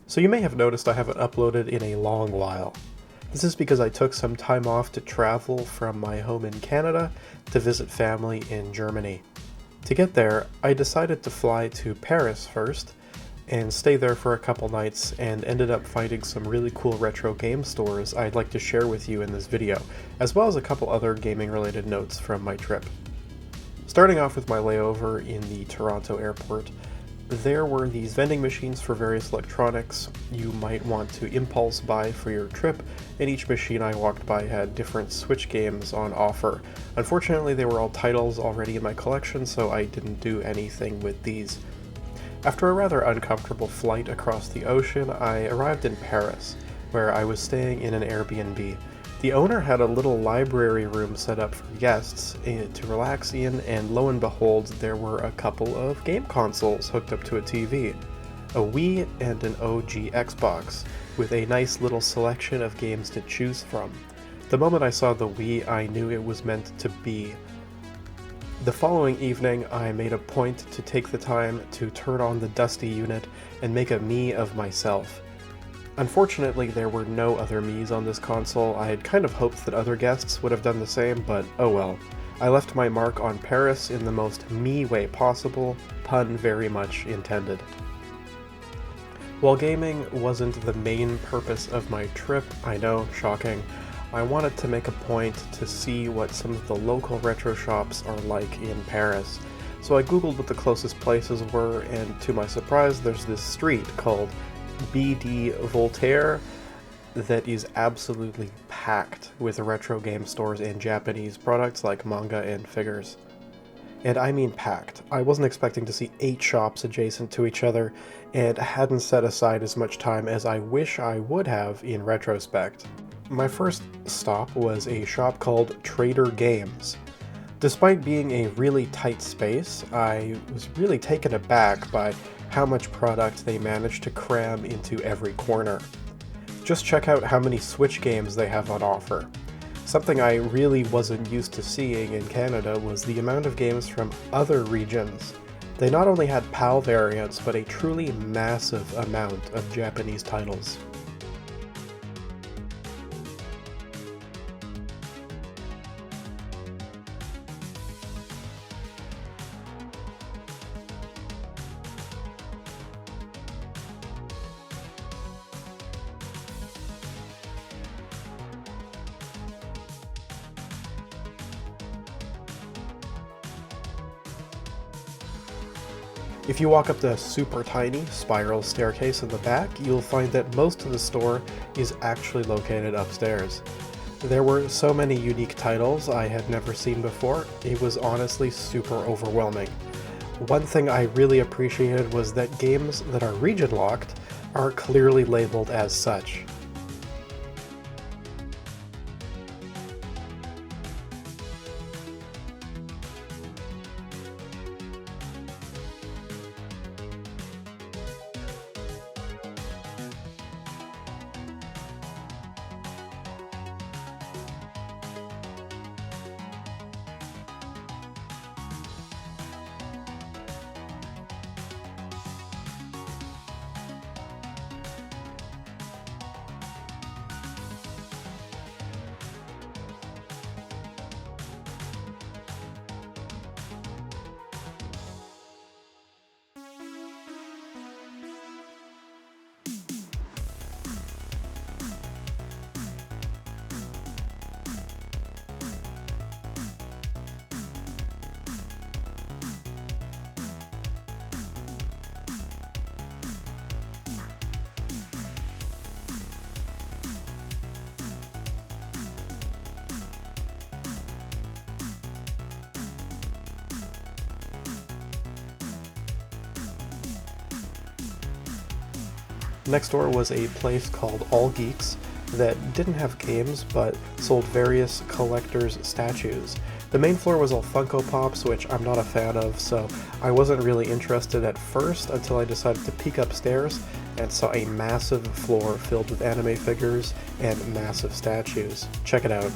So you may have noticed I haven't uploaded in a long while. This is because I took some time off to travel from my home in Canada to visit family in Germany. To get there, I decided to fly to Paris first, and stay there for a couple nights, and ended up finding some really cool retro game stores I'd like to share with you in this video, as well as a couple other gaming related notes from my trip. Starting off with my layover in the Toronto airport, there were these vending machines for various electronics you might want to impulse buy for your trip, and each machine I walked by had different Switch games on offer. Unfortunately, they were all titles already in my collection, so I didn't do anything with these. After a rather uncomfortable flight across the ocean, I arrived in Paris, where I was staying in an Airbnb. The owner had a little library room set up for guests to relax in, and lo and behold, there were a couple of game consoles hooked up to a TV. A Wii and an OG Xbox, with a nice little selection of games to choose from. The moment I saw the Wii, I knew it was meant to be. The following evening, I made a point to take the time to turn on the dusty unit and make a me of myself. Unfortunately, there were no other Miis on this console. I had kind of hoped that other guests would have done the same, but oh well. I left my mark on Paris in the most me way possible, pun very much intended. While gaming wasn't the main purpose of my trip, I know, shocking, I wanted to make a point to see what some of the local retro shops are like in Paris. So I googled what the closest places were, and to my surprise, there's this street called BD Voltaire that is absolutely packed with retro game stores and Japanese products like manga and figures. And I mean packed. I wasn't expecting to see 8 shops adjacent to each other, and hadn't set aside as much time as I wish I would have in retrospect. My first stop was a shop called Trader Games. Despite being a really tight space, I was really taken aback by how much product they managed to cram into every corner. Just check out how many Switch games they have on offer. Something I really wasn't used to seeing in Canada was the amount of games from other regions. They not only had PAL variants, but a truly massive amount of Japanese titles. If you walk up the super tiny spiral staircase in the back, you'll find that most of the store is actually located upstairs. There were so many unique titles I had never seen before, it was honestly super overwhelming. One thing I really appreciated was that games that are region locked are clearly labeled as such. Next door was a place called All Geeks that didn't have games but sold various collector's statues. The main floor was all Funko Pops, which I'm not a fan of, so I wasn't really interested at first until I decided to peek upstairs and saw a massive floor filled with anime figures and massive statues. Check it out.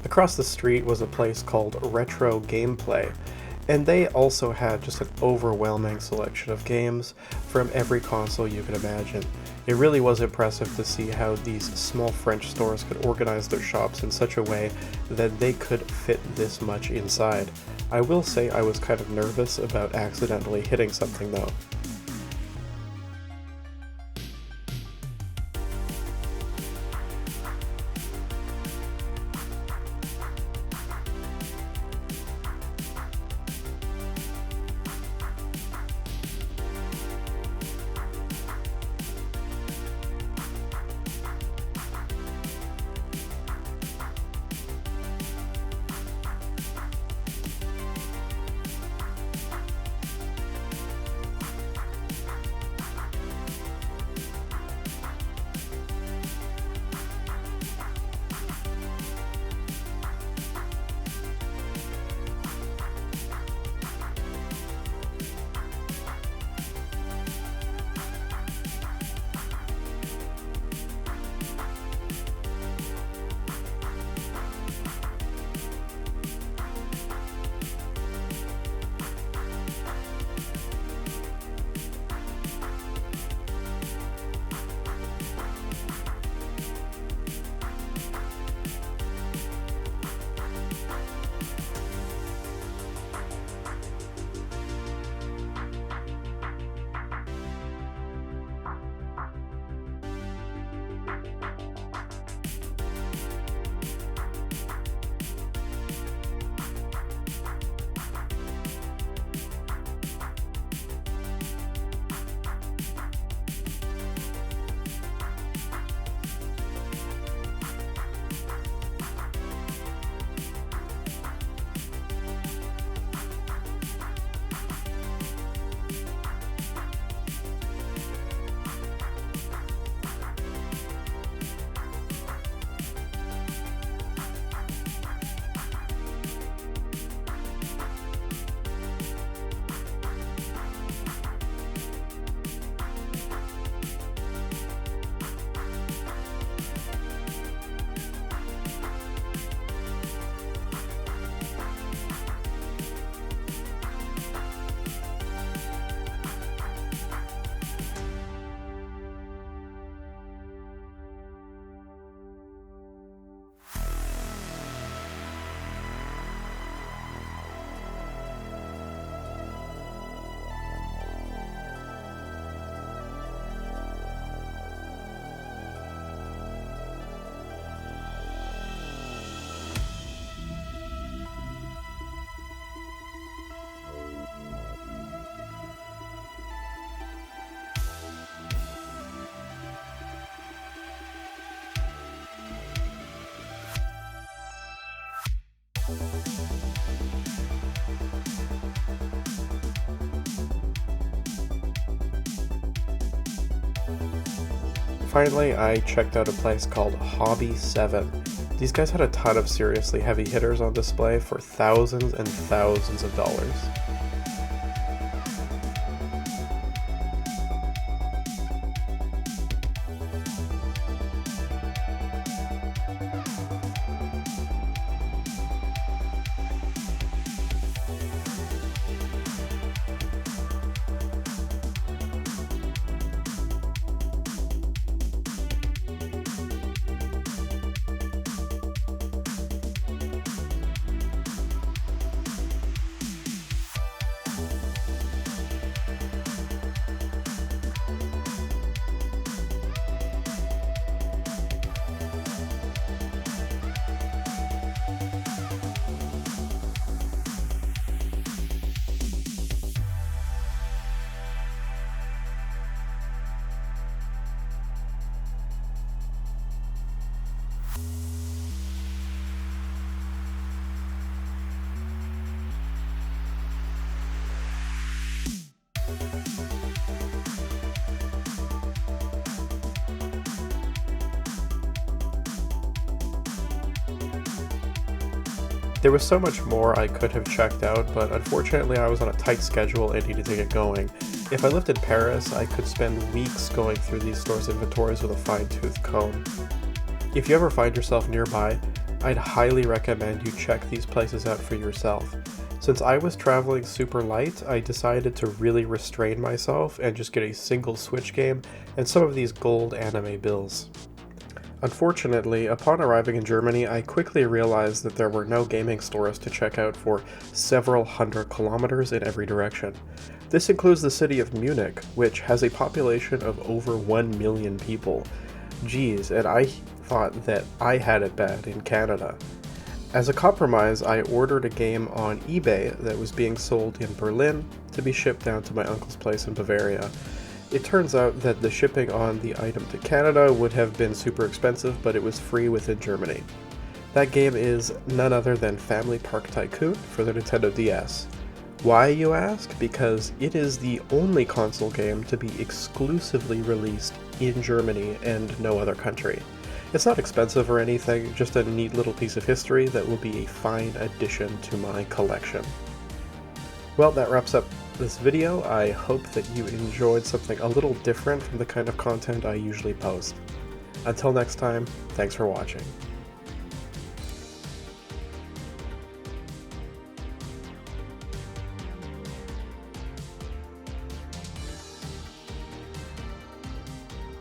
Across the street was a place called Retro Gameplay, and they also had just an overwhelming selection of games from every console you could imagine. It really was impressive to see how these small French stores could organize their shops in such a way that they could fit this much inside. I will say I was kind of nervous about accidentally hitting something though. Finally, I checked out a place called Hobby 7. These guys had a ton of seriously heavy hitters on display for thousands and thousands of dollars. There was so much more I could have checked out, but unfortunately I was on a tight schedule and needed to get going. If I lived in Paris, I could spend weeks going through these stores' inventories with a fine-tooth comb. If you ever find yourself nearby, I'd highly recommend you check these places out for yourself. Since I was traveling super light, I decided to really restrain myself and just get a single Switch game and some of these gold anime bills. Unfortunately, upon arriving in Germany, I quickly realized that there were no gaming stores to check out for several hundred kilometers in every direction. This includes the city of Munich, which has a population of over 1 million people. Geez, and I thought that I had it bad in Canada. As a compromise, I ordered a game on eBay that was being sold in Berlin to be shipped down to my uncle's place in Bavaria. It turns out that the shipping on the item to Canada would have been super expensive, but it was free within Germany. That game is none other than Family Park Tycoon for the Nintendo DS. Why, you ask? Because it is the only console game to be exclusively released in Germany and no other country. It's not expensive or anything, just a neat little piece of history that will be a fine addition to my collection. Well, that wraps up this video. I hope that you enjoyed something a little different from the kind of content I usually post. Until next time, thanks for watching.